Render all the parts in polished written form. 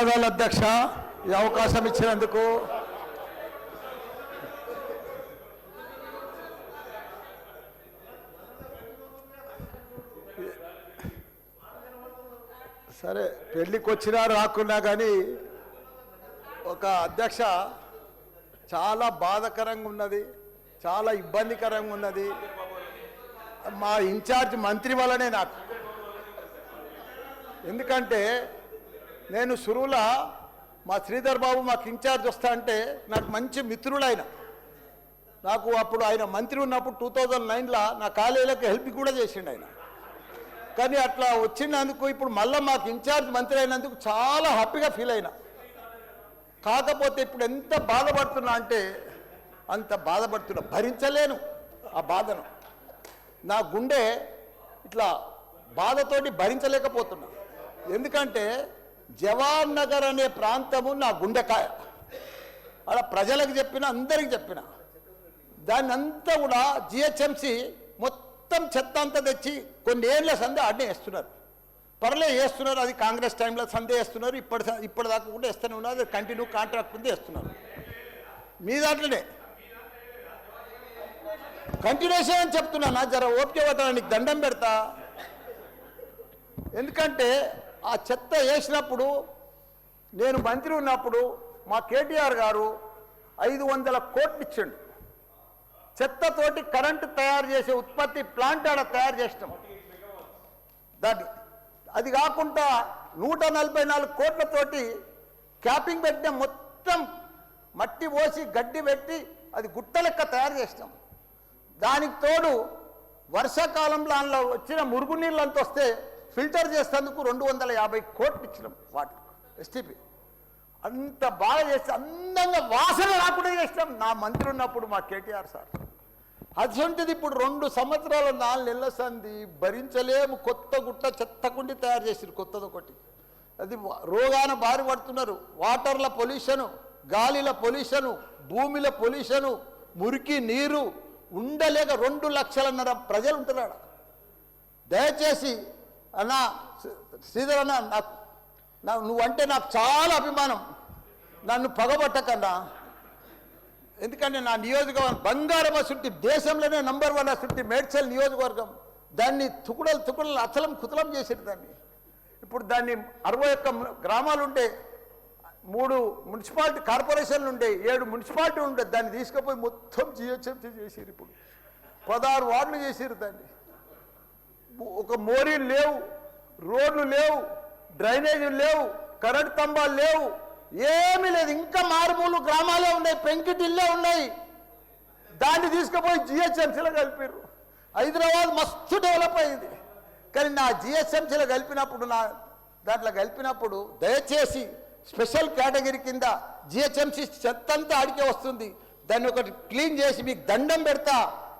ధన్యవాదాలు అధ్యక్ష, ఈ అవకాశం ఇచ్చినందుకు. సరే, పెళ్ళికి వచ్చినా రాకున్నా కానీ ఒక అధ్యక్ష చాలా బాధాకరంగా ఉన్నది, చాలా ఇబ్బందికరంగా ఉన్నది. మా ఇన్ఛార్జ్ మంత్రి వల్లనే నాకు. ఎందుకంటే నేను సురువుల మా శ్రీధర్ బాబు మాకు ఇన్ఛార్జ్ వస్తా అంటే నాకు మంచి మిత్రుడు ఆయన. నాకు అప్పుడు ఆయన మంత్రి ఉన్నప్పుడు 2009లో నా కాలేజీలకు హెల్ప్ కూడా చేసిండు ఆయన. కానీ అట్లా వచ్చినందుకు ఇప్పుడు మళ్ళీ మాకు ఇన్ఛార్జ్ మంత్రి అయినందుకు చాలా హ్యాపీగా ఫీల్ అయినా. కాకపోతే ఇప్పుడు ఎంత బాధపడుతున్నా అంటే అంత బాధపడుతున్నా, భరించలేను ఆ బాధను. నా గుండె ఇట్లా బాధతోటి భరించలేకపోతున్నా. ఎందుకంటే జవహర్ నగర్ అనే ప్రాంతము నా గుండెకాయ. అలా ప్రజలకు చెప్పిన, అందరికి చెప్పిన, దాన్ని అంతా కూడా జిహెచ్ఎంసి మొత్తం చెత్త అంతా తెచ్చి కొన్ని ఏళ్ళ సందే ఆడనే వేస్తున్నారు. పర్లేదు వేస్తున్నారు, అది కాంగ్రెస్ టైంలో సందే వేస్తున్నారు, ఇప్పటిదాకా కూడా వేస్తూనే ఉన్నారు. అది కంటిన్యూ కాంట్రాక్ట్ ఉంది వేస్తున్నారు. మీ దాంట్లోనే కంటిన్యూషన్ అని చెప్తున్నా. జర ఓపిక పట్టడానికి దండం పెడతా. ఎందుకంటే ఆ చెత్త వేసినప్పుడు నేను మంత్రి ఉన్నప్పుడు మా కేటీఆర్ గారు 500 కోట్లు ఇచ్చిండు. చెత్తతోటి కరెంటు తయారు చేసే ఉత్పత్తి ప్లాంట్ ఆడ తయారు చేసినాం. దాన్ని అది కాకుండా 144 కోట్లతోటి క్యాపింగ్ పెట్టిన, మొత్తం మట్టి పోసి గడ్డి పెట్టి అది గుట్ట లెక్క తయారు చేసినాం. దానికి తోడు వర్షాకాలంలో అందులో వచ్చిన మురుగునీళ్ళు అంత వస్తే ఫిల్టర్ చేసేందుకు 250 కోట్లు ఇచ్చినాం వాటి ఎస్టీపీ. అంత బాగా చేస్తే అందంగా వాసన రాకుండా చేసినాం నా మంత్రి ఉన్నప్పుడు మా కేటీఆర్ సార్. అటువంటిది ఇప్పుడు 2 సంవత్సరాల 4 నెలల సంది భరించలేము. కొత్త గుట్ట చెత్తకుండి తయారు చేసిరు కొత్తది ఒకటి. అది రోగాన బారి పడుతున్నారు. వాటర్ల పొల్యూషను, గాలిల పొల్యూషను, భూమిల పొల్యూషను, మురికి నీరు ఉండలేక 2 లక్షలన్నర ప్రజలు ఉంటున్నాడు. దయచేసి అన్నా శ్రీధర్ అన్న, నువ్వంటే నాకు చాలా అభిమానం. నన్ను పగబట్టకన్నా. ఎందుకంటే నా నియోజకవర్గం బంగారం అసుంటి, దేశంలోనే నంబర్ 1 అసుంటి మేడ్చల్ నియోజకవర్గం. దాన్ని తుకుడలు అచలం కుతలం చేసేది దాన్ని. ఇప్పుడు దాన్ని 61 గ్రామాలు ఉంటే, 3 మున్సిపాలిటీ కార్పొరేషన్లు ఉండే, 7 మున్సిపాలిటీ ఉండే. దాన్ని తీసుకుపోయి మొత్తం జిహెచ్ఎంసీ చేసిరు. ఇప్పుడు 16 వార్డులు చేసిరు. దాన్ని ఒక మోరీలు లేవు, రోడ్లు లేవు, డ్రైనేజీలు లేవు, కరెంట్ స్తంభాలు లేవు, ఏమీ లేదు. ఇంకా మారుమూలు గ్రామాలే ఉన్నాయి, పెంకిటిల్లే ఉన్నాయి. దాన్ని తీసుకుపోయి జిహెచ్ఎంసీలో కలిపారు. హైదరాబాద్ మస్తు డెవలప్ అయింది. కానీ నా జిహెచ్ఎంసీలో కలిపినప్పుడు, నా దాంట్లో కలిపినప్పుడు దయచేసి స్పెషల్ కేటగిరీ కింద జిహెచ్ఎంసీ చెత్తంతా ఆడికే వస్తుంది. దాన్ని ఒకటి క్లీన్ చేసి మీకు దండం పెడతా.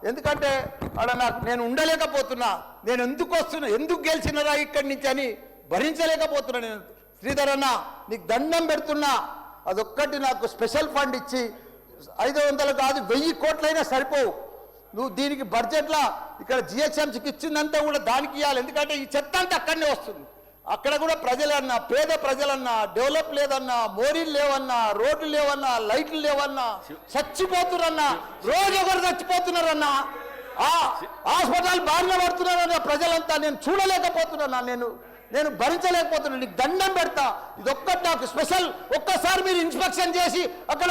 ఎందుకంటే అక్కడ నేను ఉండలేకపోతున్నా. నేను ఎందుకు వస్తున్నా, ఎందుకు గెలిచినరా ఇక్కడి నుంచి అని భరించలేకపోతున్నా. నేను శ్రీధర్ అన్న నీకు దండం పెడుతున్నా. అదొక్కటి నాకు స్పెషల్ ఫండ్ ఇచ్చి 500 కాదు 1000 కోట్లైనా సరిపోవు. నువ్వు దీనికి బడ్జెట్లో ఇక్కడ జిహెచ్ఎంసీకి ఇచ్చిందంతా కూడా దానికి ఇవ్వాలి. ఎందుకంటే ఈ చెత్త అంతా అక్కడనే వస్తుంది. అక్కడ కూడా ప్రజలన్నా, పేద ప్రజలన్నా, డెవలప్ లేదన్నా, మోరీలు లేవన్నా, రోడ్లు లేవన్నా, లైట్లు లేవన్నా, చచ్చిపోతున్నారన్నా, రోజు ఒకరు చచ్చిపోతున్నారన్నా, హాస్పిటల్ బారిన పడుతున్నారన్న ప్రజలంతా. నేను చూడలేకపోతున్నా, నేను భరించలేకపోతున్నా. నీకు దండం పెడతా. ఇదొక్కటి నాకు స్పెషల్. ఒక్కసారి మీరు ఇన్స్పెక్షన్ చేసి అక్కడ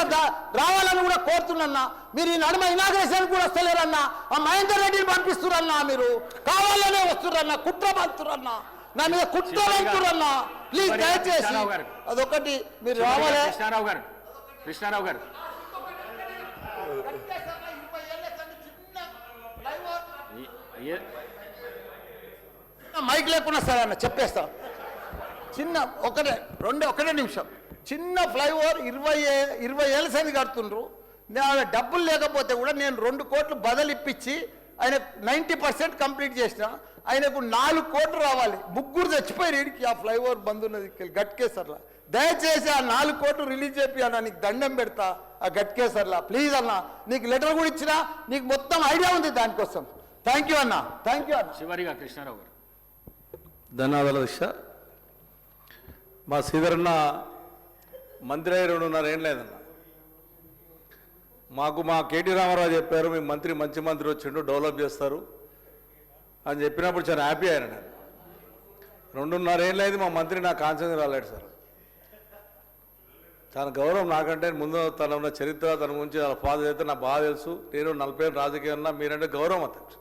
రావాలని కూడా కోరుతున్నా. మీరు ఈ నడుమ ఇనాగ్రేషన్ కూడా వస్తలేరన్నా. ఆ మహేందర్ రెడ్డిని పంపిస్తురన్నా. మీరు కావాలనే వస్తురన్నా, కుట్ర పంపుతురన్నా, నా మీద కుట్ర పంపుతురన్నా. ప్లీజ్ దయచేసి అదొకటి మీరు రావాలి. కృష్ణారావు గారు మైక్ లేకున్నా సరే అన్న చెప్పేస్తా. చిన్న ఒకటే నిమిషం. చిన్న ఫ్లైఓవర్ 20 ఏళ్ళ సంది కడుతుండ్రు. నేను డబ్బులు లేకపోతే కూడా నేను 2 కోట్లు బదులు ఇప్పించి ఆయన 90% కంప్లీట్ చేసిన. ఆయనకు 4 కోట్లు రావాలి. 3 చచ్చిపోయారు. వీడికి ఆ ఫ్లైఓవర్ బంద్ ఉన్నది గట్కేసర్లా. దయచేసి ఆ 4 కోట్లు రిలీజ్ చేపి అన్న, నీకు దండం పెడతా. ఆ గట్కేసర్లా ప్లీజ్ అన్న. నీకు లెటర్ కూడా ఇచ్చినా, నీకు మొత్తం ఐడియా ఉంది దానికోసం. థ్యాంక్ యూ అన్న, థ్యాంక్ యూ అన్న. చివరిగా కృష్ణారావు గారు. ధన్యవాదాలు అధ్యక్ష. మా శ్రీధరన్న మంత్రి అయ్యి 2.5 ఏళ్ళు లేదన్న. మాకు మా కేటీ రామారావు చెప్పారు, మీ మంత్రి మంచి మంత్రి వచ్చిండు, డెవలప్ చేస్తారు అని చెప్పినప్పుడు చాలా హ్యాపీ అయ్యాను నేను. 2.5 ఏళ్ళు అయింది మా మంత్రి నా కాన్సెన్స్ రాలేడు సార్. చాలా గౌరవం నాకంటే, ముందు తన ఉన్న చరిత్ర, తన గురించి వాళ్ళ ఫాదర్ అయితే నాకు బాగా తెలుసు. నేను 40 ఏళ్ళు రాజకీయం ఉన్నా, మీరంటే గౌరవం అధ్యక్ష.